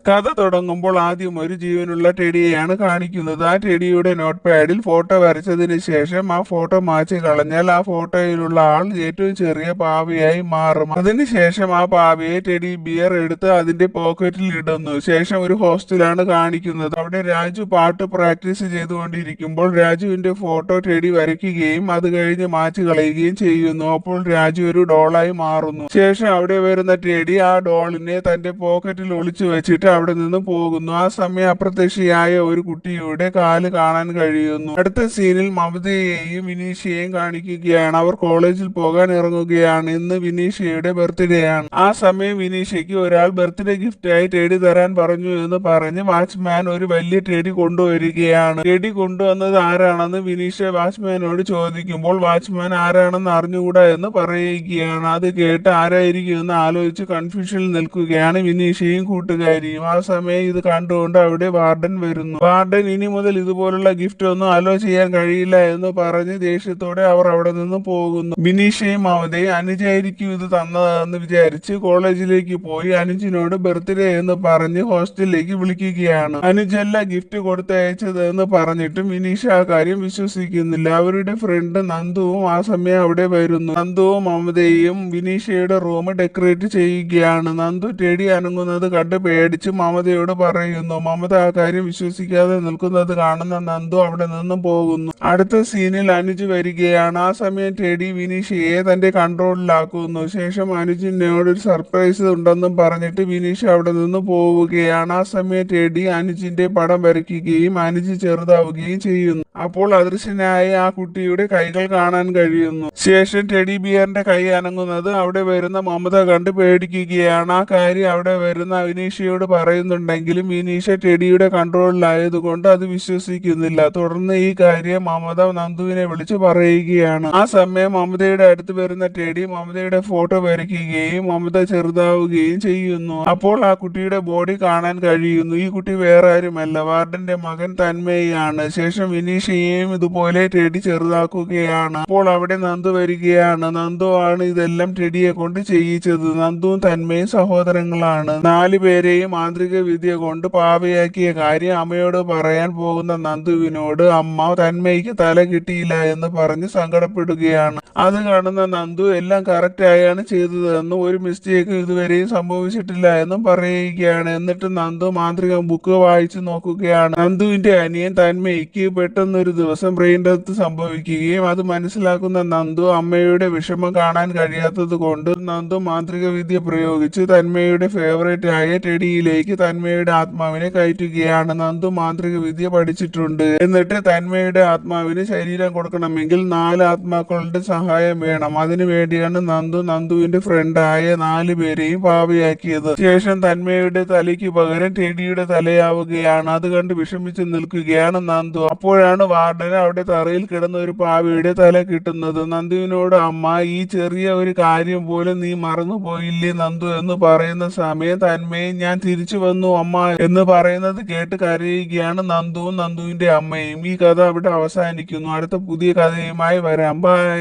കഥ തുടങ്ങുമ്പോൾ ആദ്യം ഒരു ജീവനുള്ള ടെഡിയെയാണ് കാണിക്കുന്നത്. ആ ടെഡിയുടെ നോട്ട് പാഡിൽ ഫോട്ടോ വരച്ചതിന് ശേഷം ആ ഫോട്ടോ മായ്ച്ച് കളഞ്ഞാൽ ആ ഫോട്ടോയിലുള്ള ആൾ ഏറ്റവും ചെറിയ പാവയായി മാറും. അതിനുശേഷം ആ പാവയെ ടെഡി ബിയർ എടുത്ത് അതിന്റെ പോക്കറ്റിൽ ഇടുന്നു. ശേഷം ഒരു ഹോസ്റ്റലാണ് കാണിക്കുന്നത്. അവിടെ രാജു പാട്ട് പ്രാക്ടീസ് ചെയ്തുകൊണ്ടിരിക്കുമ്പോൾ രാജുവിന്റെ ഫോട്ടോ ടെഡി വരയ്ക്കുകയും അത് കഴിഞ്ഞ് മായ്ച്ച് കളയുകയും ചെയ്യുന്നു. അപ്പോൾ രാജു ഒരു ഡോളായി മാറുന്നു. ശേഷം അവിടെ വരുന്ന ടെഡി ആ ഡോളിനെ തന്റെ പോക്കറ്റിൽ ഒളിച്ചു വെച്ചിട്ട് അവിടെ നിന്ന് പോകുന്നു. ആ സമയം അപ്രത്യക്ഷയായ ഒരു കുട്ടിയുടെ കാല് കാണാൻ കഴിയുന്നു. അടുത്ത സീനിൽ മമതയെയും വിനീഷയെയും കാണിക്കുകയാണ്. അവർ കോളേജിൽ പോകാൻ ഇറങ്ങുകയാണ്. ഇന്ന് വിനീഷയുടെ ബർത്ത്ഡേ ആണ്. ആ സമയം വിനീഷയ്ക്ക് ഒരാൾ ബർത്ത്ഡേ ഗിഫ്റ്റായി ടെഡി തരാൻ പറഞ്ഞു എന്ന് പറഞ്ഞ് വാച്ച്മാൻ ഒരു വലിയ ടെഡി കൊണ്ടുവരികയാണ്. ടെഡി കൊണ്ടുവന്നത് ആരാണെന്ന് വിനീഷ വാച്ച്മാനോട് ചോദിക്കുമ്പോൾ വാച്ച്മാൻ ആരാണെന്ന് അറിഞ്ഞുകൂടാ എന്ന് പറയുകയാണ്. അത് കേട്ട് ആരായിരിക്കും എന്ന് ആലോചിച്ച് കൺഫ്യൂഷനിൽ നിൽക്കുകയാണ് വിനീഷയും കൂട്ടുകാരിയും. ആ സമയം ഇത് കണ്ടുകൊണ്ട് അവിടെ വാർഡൻ വരുന്നു. വാർഡൻ ഇനി മുതൽ ഇതുപോലുള്ള ഗിഫ്റ്റ് ഒന്നും അലോ ചെയ്യാൻ കഴിയില്ല എന്ന് പറഞ്ഞ് ദേഷ്യത്തോടെ അവർ അവിടെ നിന്ന് പോകുന്നു. ബിനീഷയും മമതയും അനുജായിരിക്കും ഇത് തന്നതെന്ന് വിചാരിച്ച് കോളേജിലേക്ക് പോയി അനുജിനോട് ബർത്ത്ഡേ എന്ന് പറഞ്ഞ് ഹോസ്റ്റലിലേക്ക് വിളിക്കുകയാണ്. അനുജല്ല ഗിഫ്റ്റ് കൊടുത്തയച്ചത് എന്ന് പറഞ്ഞിട്ടും വിനീഷ ആ കാര്യം വിശ്വസിക്കുന്നില്ല. അവരുടെ ഫ്രണ്ട് നന്ദുവും ആ സമയം അവിടെ വരുന്നു. നന്ദുവും മമതയും വിനീഷയുടെ റൂം ഡെക്കറേറ്റ് ചെയ്യുകയാണ്. നന്ദു ടെഡി അനങ്ങുന്നത് കണ്ട് പേടിച്ച് മമതയോട് പറയുന്നു. മമത ആ കാര്യം വിശ്വസിക്കാതെ നിൽക്കുന്നത് കാണുന്ന നന്ദു അവിടെ നിന്നും പോകുന്നു. അടുത്ത സീനിൽ അനുജ് വരികയാണ്. ആ സമയം ടെഡി വിനീഷയെ തന്റെ കൺട്രോളിലാക്കുന്നു. ശേഷം അനുജിനോട് ഒരു സർപ്രൈസ് ഉണ്ടെന്നും പറഞ്ഞിട്ട് വിനീഷ അവിടെ നിന്ന് പോവുകയാണ്. ആ സമയം ടെഡി അനുജിന്റെ പടം വരയ്ക്കുകയും അനുജ് ചെറുതാവുകയും ചെയ്യുന്നു. അപ്പോൾ അദൃശ്യനായ ആ കുട്ടിയുടെ കൈകൾ കാണാൻ കഴിയുന്നു. ശേഷം ടെഡി ബിയറിന്റെ കൈ അനങ്ങുന്നത് അവിടെ വരുന്ന മമത കണ്ട് പേടിക്കുകയാണ്. ആ കാര്യം അവിടെ വരുന്ന വിനീഷയോട് പറയുന്നുണ്ടെങ്കിലും വിനീഷ ടെഡിയുടെ കൺട്രോളിലായതുകൊണ്ട് അത് വിശ്വസിക്കുന്നില്ല. തുടർന്ന് ഈ കാര്യം മമത നന്ദുവിനെ വിളിച്ച് പറയുകയാണ്. ആ സമയം മമതയുടെ അടുത്ത് വരുന്ന ടെഡി മമതയുടെ ഫോട്ടോ വരയ്ക്കുകയും മമത ചെറുതാവുകയും ചെയ്യുന്നു. അപ്പോൾ ആ കുട്ടിയുടെ ബോഡി കാണാൻ കഴിയുന്നു. ഈ കുട്ടി വേറെ ആരുമല്ല, വാർഡന്റെ മകൻ തന്മയാണ്. ശേഷം വിനീഷയെയും ഇതുപോലെ ടെഡി ചെറുതാക്കുകയാണ്. അപ്പോൾ അവിടെ നന്ദു വരികയാണ്. നന്ദു ആണ് ഇതെല്ലാം ടെഡിയെ കൊണ്ട് ചെയ്യിച്ചത്. നന്ദുവും തന്മയും സഹോദരങ്ങളാണ്. 4 പേരെയും മാന്ത്രിക വിദ്യ കൊണ്ട് പാവയാക്കിയ കാര്യം അമ്മയോട് പറയാൻ പോകുന്ന നന്ദുവിനോട് അമ്മ തന്മയ്ക്ക് തല കിട്ടിയില്ല എന്ന് പറഞ്ഞ് സങ്കടപ്പെടുകയാണ്. അത് കാണുന്ന നന്ദു എല്ലാം കറക്റ്റ് ആയാണ് ചെയ്തതെന്നും ഒരു മിസ്റ്റേക്കും ഇതുവരെയും സംഭവിച്ചിട്ടില്ല എന്നും പറയുകയാണ്. എന്നിട്ട് നന്ദു മാന്ത്രിക ബുക്ക് വായിച്ചു നോക്കുകയാണ്. നന്ദുവിന്റെ അനിയൻ തന്മയ്ക്ക് പെട്ടെന്നൊരു ദിവസം ബ്രെയിൻ ഡെത്ത് സംഭവിക്കുകയും അത് മനസ്സിലാക്കുന്ന നന്ദു അമ്മയുടെ വിഷമം കാണാൻ കഴിയാത്തത് കൊണ്ട് നന്ദു മാന്ത്രിക വിദ്യ പ്രയോഗിച്ച് തന്മയുടെ ഫേവറേറ്റ് ആയ ടെഡിയിലേക്ക് തന്മയുടെ ആത്മാവിനെ കയറ്റുകയാണ്. നന്ദു മാന്ത്രിക വിദ്യ പഠിച്ചിട്ടുണ്ട്. എന്നിട്ട് തന്മയുടെ ആത്മാവിന് ശരീരം കൊടുക്കണമെങ്കിൽ 4 ആത്മാക്കളുടെ സഹായം വേണം. അതിനു വേണ്ടിയാണ് നന്ദുവിന്റെ ഫ്രണ്ടായ 4 പേരെയും പാവയാക്കിയത്. ശേഷം തന്മയുടെ തലയ്ക്ക് പകരം ടെഡിയുടെ തലയാവുകയാണ്. അത് കണ്ട് വിഷമിച്ച് നിൽക്കുകയാണ് നന്ദു. അപ്പോഴാണ് വാർഡന് അവിടെ തറയിൽ കിടന്ന ഒരു പാവയുടെ തല കിട്ടുന്നത്. നന്ദുവിനോട് അമ്മ ഈ ചെറിയ ഒരു കാര്യം പോലും നീ മറന്നു പോയില്ലേ നന്ദു എന്ന് പറയുന്ന സമയം തന്മയെ ഞാൻ തിരിച്ചു വന്നു അമ്മ എന്ന് പറയുന്നത് കേട്ട് കരയുകയാണ് നന്ദുവും നന്ദുവിന്റെ അമ്മയും. ഈ കഥ അവിടെ അവസാനിക്കുന്നു. അടുത്ത പുതിയ കഥയുമായി വരാം. ബൈ.